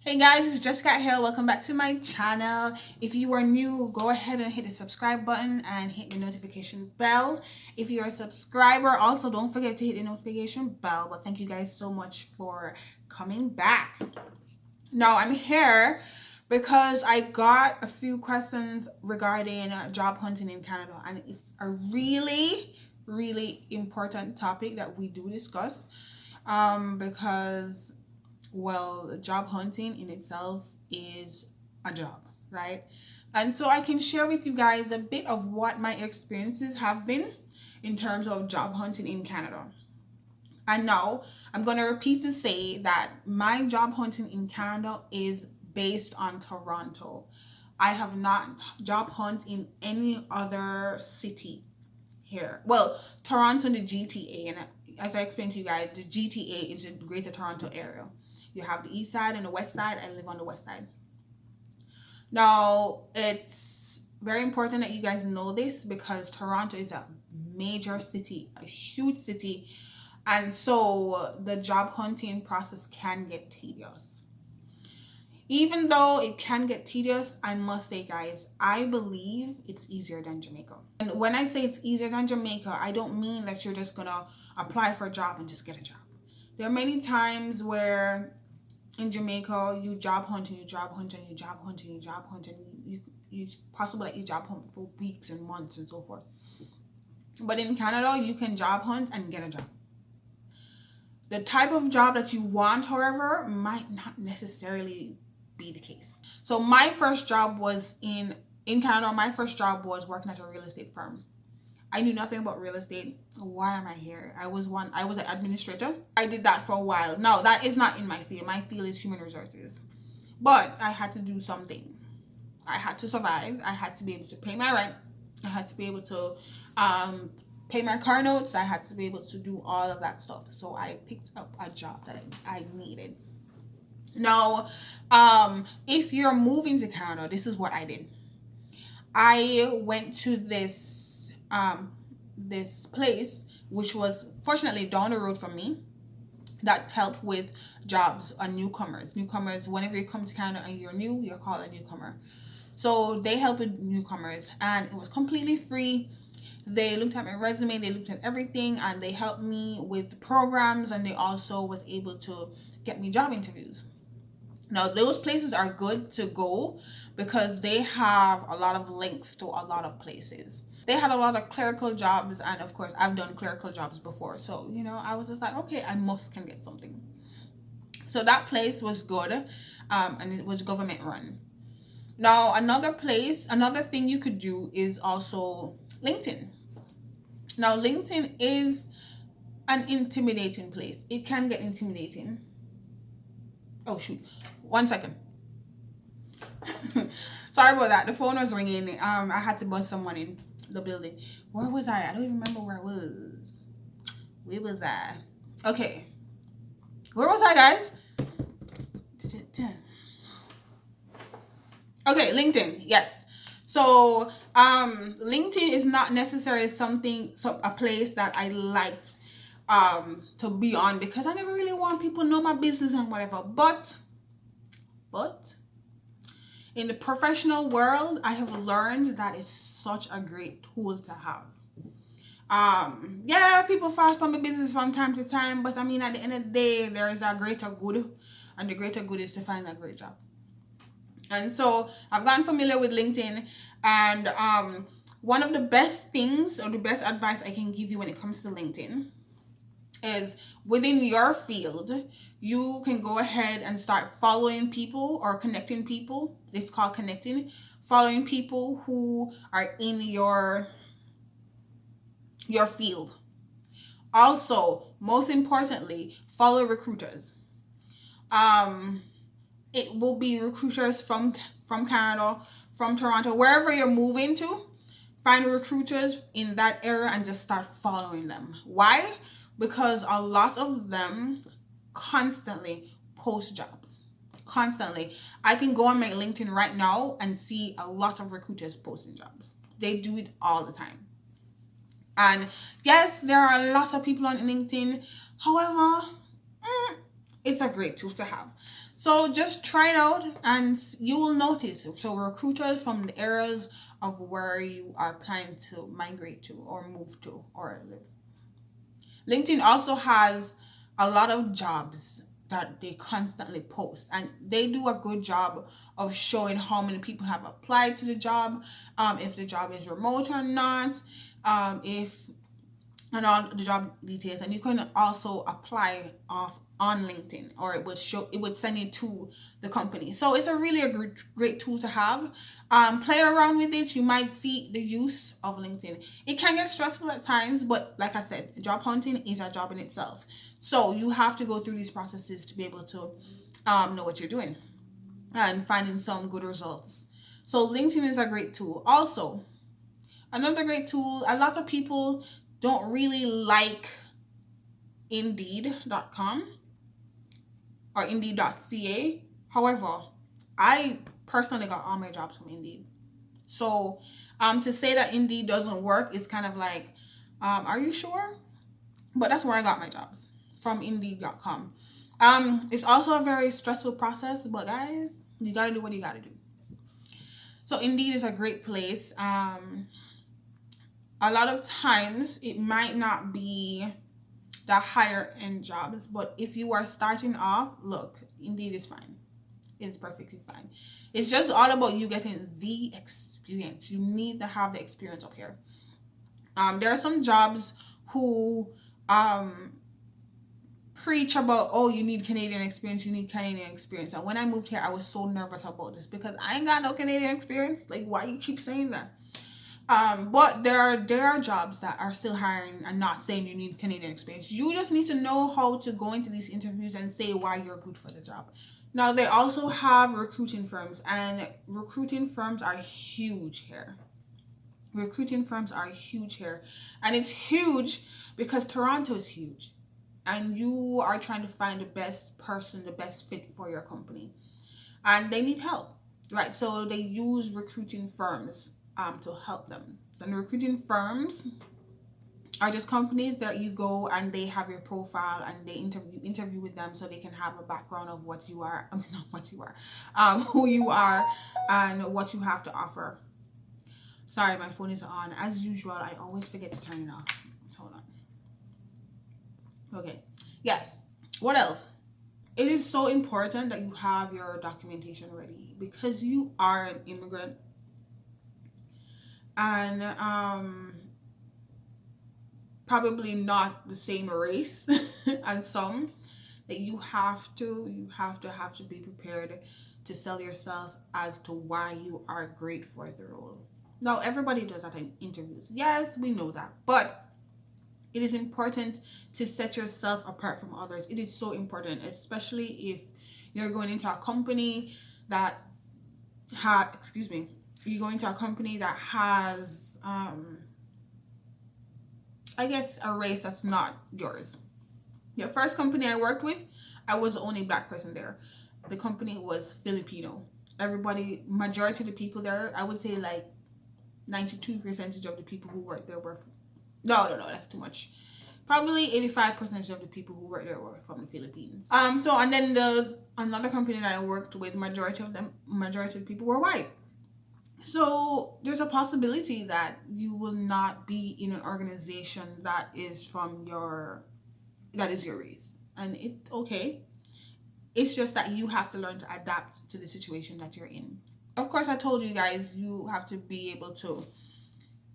Hey guys, it's Jessie Katt here. Welcome back to my channel. If you are new, go ahead and hit the subscribe button and hit the notification bell. If you're a subscriber, also don't forget to hit the notification bell. But thank you guys so much for coming back. Now I'm here because I got a few questions regarding job hunting in Canada, and it's a really important topic that we do discuss because well, job hunting in itself is a job, right? And so I can share with you guys a bit of what my experiences have been in terms of job hunting in Canada. And now I'm going to repeat to say that my job hunting in Canada is based on Toronto. I have not job hunt in any other city here. Well, Toronto, the GTA, and as I explained to you guys, the GTA is the Greater Toronto area. You have the east side and the west side. I live on the west side. Now, it's very important that you guys know this because Toronto is a major city, a huge city, and so the job hunting process can get tedious. Even though it can get tedious, I must say, guys, I believe it's easier than Jamaica. And when I say it's easier than Jamaica, I don't mean that you're just gonna apply for a job and just get a job. There are many times where in Jamaica, you job hunt and you job hunt and you job hunt and you job hunt and you possible that you job hunt for weeks and months and so forth. But in Canada, you can job hunt and get a job. The type of job that you want, however, might not necessarily be the case. So my first job was in Canada. My first job was working at a real estate firm. I knew nothing about real estate. Why am I here? I was an administrator. I did that for a while. Now, that is not in my field. My field is human resources. But I had to do something. I had to survive. I had to be able to pay my rent. I had to be able to pay my car notes. I had to be able to do all of that stuff. So I picked up a job that I needed. Now, if you're moving to Canada, this is what I did. I went to this place, which was fortunately down the road from me, that helped with jobs on newcomers. Whenever you come to Canada and you're new, you're called a newcomer. So they help with newcomers, and it was completely free. They looked at my resume, they looked at everything, and they helped me with programs, and they also was able to get me job interviews. Now, those places are good to go because they have a lot of links to a lot of places. They had a lot of clerical jobs, and of course, I've done clerical jobs before. So, I was just like, okay, I can get something. So that place was good, and it was government run. Now, another thing you could do is also LinkedIn. Now, LinkedIn is an intimidating place. It can get intimidating. Oh, shoot. 1 second. Sorry about that. The phone was ringing. I had to buzz someone in the building. Where was I? I don't even remember where I was. Where was I? Okay. Where was I, guys? Okay, LinkedIn. Yes. So, LinkedIn is not necessarily a place that I liked to be on because I never really want people to know my business and whatever. But in the professional world, I have learned that it's such a great tool to have. Yeah, people fast on my business from time to time, but I mean, at the end of the day, there is a greater good, and the greater good is to find a great job. And so I've gotten familiar with LinkedIn, and one of the best things or the best advice I can give you when it comes to LinkedIn is within your field, you can go ahead and start following people or connecting people. It's called connecting. Following people who are in your field. Also, most importantly, follow recruiters. It will be recruiters from Canada, from Toronto, wherever you're moving to. Find recruiters in that area and just start following them. Why? Because a lot of them constantly post jobs. Constantly. I can go on my LinkedIn right now and see a lot of recruiters posting jobs. They do it all the time. And yes, there are a lot of people on LinkedIn. However, it's a great tool to have. So just try it out and you will notice. So recruiters from the areas of where you are planning to migrate to or move to or live. LinkedIn also has a lot of jobs that they constantly post, and they do a good job of showing how many people have applied to the job, if the job is remote or not, if and all the job details. And you can also apply off on LinkedIn, or it would send you to the company. So it's a really a great tool to have. Play around with it. You might see the use of LinkedIn. It can get stressful at times, but like I said, job hunting is a job in itself. So you have to go through these processes to be able to know what you're doing and finding some good results. So LinkedIn is a great tool. Also, another great tool, a lot of people don't really like Indeed.com or Indeed.ca. However, I personally got all my jobs from Indeed. So to say that Indeed doesn't work is kind of like, are you sure? But that's where I got my jobs, from Indeed.com. It's also a very stressful process, but guys, you gotta do what you gotta do. So Indeed is a great place. A lot of times it might not be the higher end jobs, but if you are starting off, look, Indeed is fine. It's perfectly fine. It's just all about you getting the experience. You need to have the experience up here. There are some jobs who preach about, oh, you need Canadian experience, you need Canadian experience. And when I moved here, I was so nervous about this because I ain't got no Canadian experience. Like, why you keep saying that? But there are jobs that are still hiring and not saying you need Canadian experience. You just need to know how to go into these interviews and say why you're good for the job. Now, they also have recruiting firms, and recruiting firms are huge here. Recruiting firms are huge here. And it's huge because Toronto is huge. And you are trying to find the best person, the best fit for your company. And they need help, right? So they use recruiting firms to help them. And recruiting firms are just companies that you go and they have your profile and they interview with them so they can have a background of what you are. I mean, not what you are, who you are and what you have to offer. Sorry, my phone is on. As usual, I always forget to turn it off. Hold on. Okay. Yeah. What else? It is so important that you have your documentation ready because you are an immigrant. And probably not the same race as some, that you have to be prepared to sell yourself as to why you are great for the role. Now, everybody does that in interviews. Yes, we know that, but it is important to set yourself apart from others. It is so important, especially if you're going into a company that you're going to a company that has I guess a race that's not yours. Your first company I worked with, I was the only black person there. The company was Filipino. Everybody, majority of the people there, I would say like 92% of the people who worked there were no, that's too much. Probably 85% of the people who worked there were from the Philippines. So and then another company that I worked with, majority of the people were white. So there's a possibility that you will not be in an organization that is your race. And it's okay. It's just that you have to learn to adapt to the situation that you're in. Of course, I told you guys you have to be able to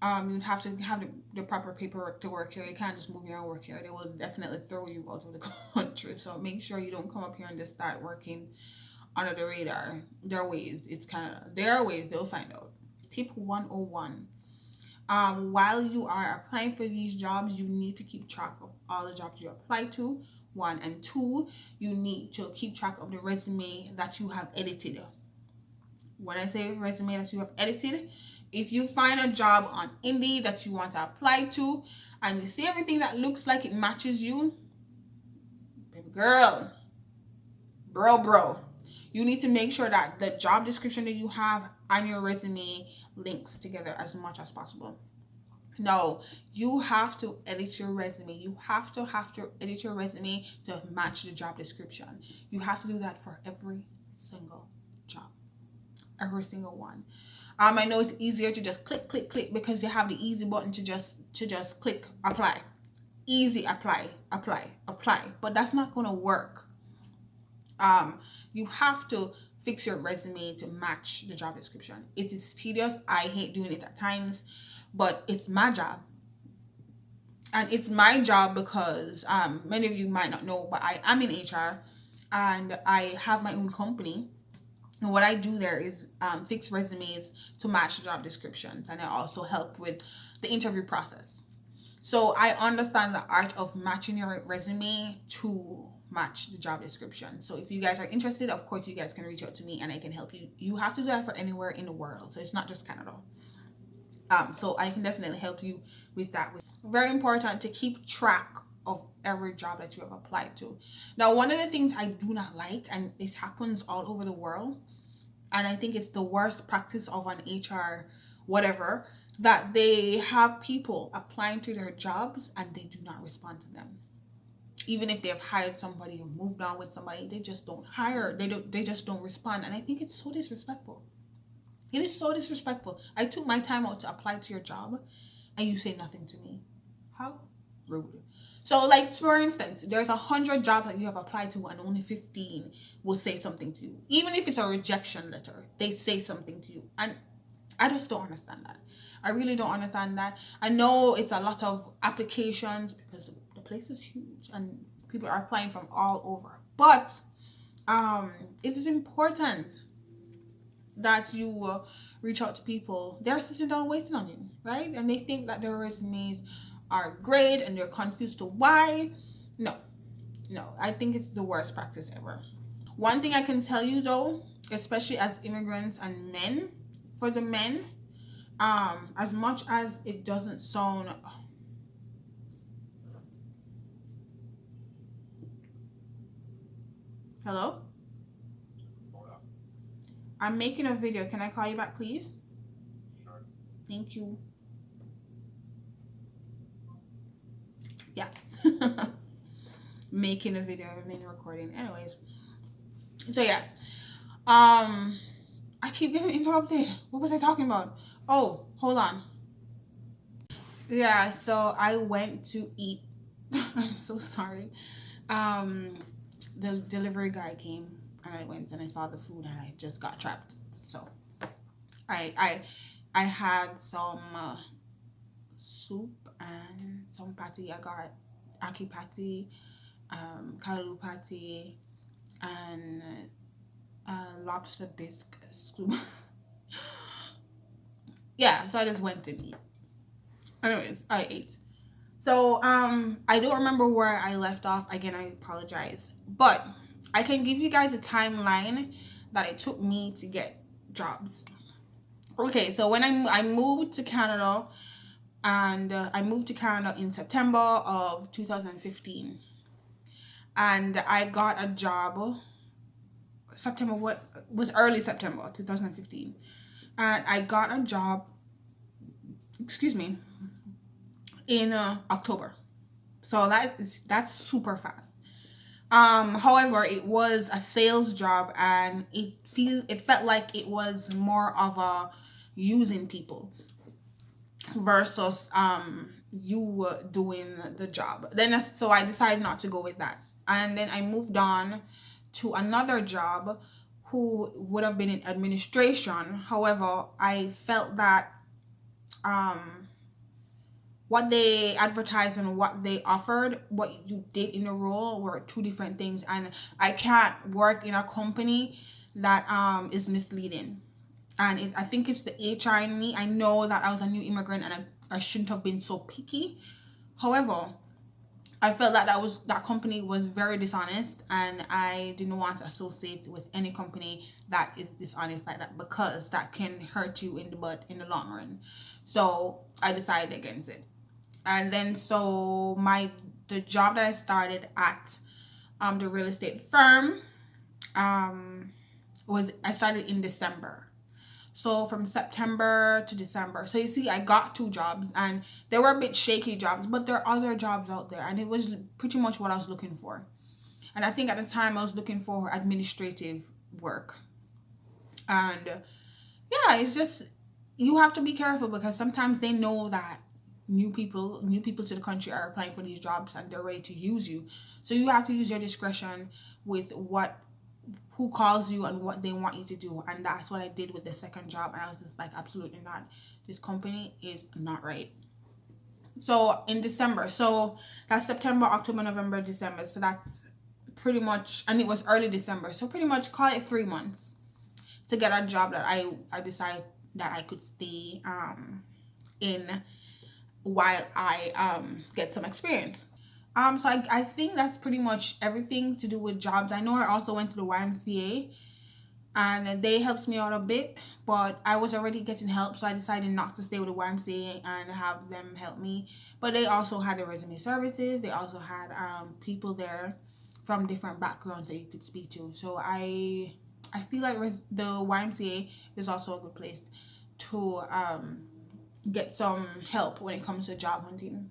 you have to have the proper paperwork to work here. You can't just move here and work here. They will definitely throw you out of the country. So make sure you don't come up here and just start working under the radar. There are ways. There are ways they'll find out. Tip 101. While you are applying for these jobs, you need to keep track of all the jobs you apply to. 1 and 2, you need to keep track of the resume that you have edited. When I say resume that you have edited, if you find a job on Indeed that you want to apply to and you see everything that looks like it matches you, baby girl, bro, you need to make sure that the job description that you have and your resume links together as much as possible. No, you have to edit your resume. You have to edit your resume to match the job description. You have to do that for every single job, every single one. I know it's easier to just click, click, click because you have the easy button to just click apply. Easy apply, apply, apply. But that's not gonna work. You have to fix your resume to match the job description. It is tedious. I hate doing it at times, but it's my job. And it's my job because many of you might not know, but I am in HR and I have my own company. And what I do there is fix resumes to match job descriptions, and I also help with the interview process. So I understand the art of matching your resume to match the job description. So if you guys are interested, of course, you guys can reach out to me and I can help you. You have to do that for anywhere in the world. So it's not just Canada. So I can definitely help you with that. Very important to keep track of every job that you have applied to. Now, one of the things I do not like, and this happens all over the world, and I think it's the worst practice of an HR whatever, that they have people applying to their jobs and they do not respond to them. Even if they've hired somebody or moved on with somebody, they just don't hire. They just don't respond. And I think it's so disrespectful. It is so disrespectful. I took my time out to apply to your job and you say nothing to me. How rude. So, like, for instance, there's 100 jobs that you have applied to and only 15 will say something to you. Even if it's a rejection letter, they say something to you. And I just don't understand that. I really don't understand that. I know it's a lot of applications because the place is huge and people are applying from all over. But it is important that you reach out to people. They're sitting down waiting on you, right? And they think that their resumes are great and they're confused to why. No, I think it's the worst practice ever. One thing I can tell you though, especially as immigrants and men, for the men, as much as it doesn't sound, hello, I'm making a video. Can I call you back, please? Thank you. Yeah. Making a video, I've been recording. Anyways, so yeah, I keep getting interrupted. What was I talking about? Oh, hold on. Yeah, so I went to eat. I'm so sorry. The delivery guy came and I went and I saw the food and I just got trapped. So I had some soup and some patty. I got aki patty, kalu patty, and lobster bisque soup. Yeah, so I just went to eat. Anyways, I ate. So I don't remember where I left off. Again, I apologize. But I can give you guys a timeline that it took me to get jobs. Okay, so when I moved to Canada, and I moved to Canada in September of 2015, and I got a job. September, what was early September 2015, and I got a job. Excuse me, in October. So that's super fast. However, it was a sales job and it felt like it was more of a using people versus you doing the job. So I decided not to go with that. And then I moved on to another job who would have been in administration. However, I felt that what they advertised and what they offered, what you did in the role, were two different things. And I can't work in a company that is misleading. And I think it's the HR in me. I know that I was a new immigrant and I shouldn't have been so picky. However, I felt that that company was very dishonest, and I didn't want to associate with any company that is dishonest like that, because that can hurt you in the butt in the long run. So I decided against it. And then so the job that I started at the real estate firm I started in December. So from September to December. So you see, I got 2 jobs, and they were a bit shaky jobs, but there are other jobs out there, and it was pretty much what I was looking for. And I think at the time I was looking for administrative work. And yeah, it's just, you have to be careful because sometimes they know that new people to the country are applying for these jobs and they're ready to use you. So you have to use your discretion with who calls you and what they want you to do. And that's what I did with the second job. And I was just like, absolutely not. This company is not right. So in December, so that's September, October, November, December. So that's pretty much, and it was early December. So pretty much call it 3 months to get a job that I decided that I could stay in while I get some experience. So I think that's pretty much everything to do with jobs. I know I also went to the YMCA and they helped me out a bit, but I was already getting help, so I decided not to stay with the YMCA and have them help me. But they also had the resume services. They also had people there from different backgrounds that you could speak to. So I feel like the YMCA is also a good place to get some help when it comes to job hunting.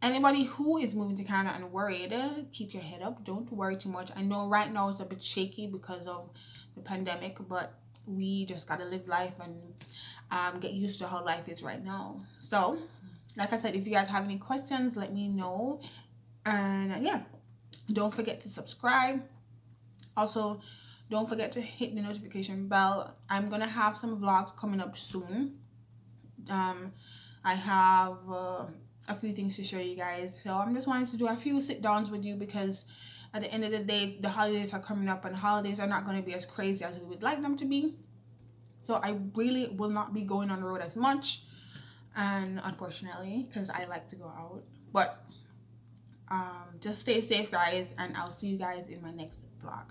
Anybody who is moving to Canada and worried, keep your head up. Don't worry too much. I know right now it's a bit shaky because of the pandemic, but we just gotta live life and get used to how life is right now. So, like I said, if you guys have any questions, let me know. And yeah, don't forget to subscribe. Also, don't forget to hit the notification bell. I'm gonna have some vlogs coming up soon. I have a few things to show you guys. So I'm just wanting to do a few sit downs with you because at the end of the day, the holidays are coming up and holidays are not going to be as crazy as we would like them to be. So I really will not be going on the road as much, and unfortunately, because I like to go out. But just stay safe, guys, and I'll see you guys in my next vlog.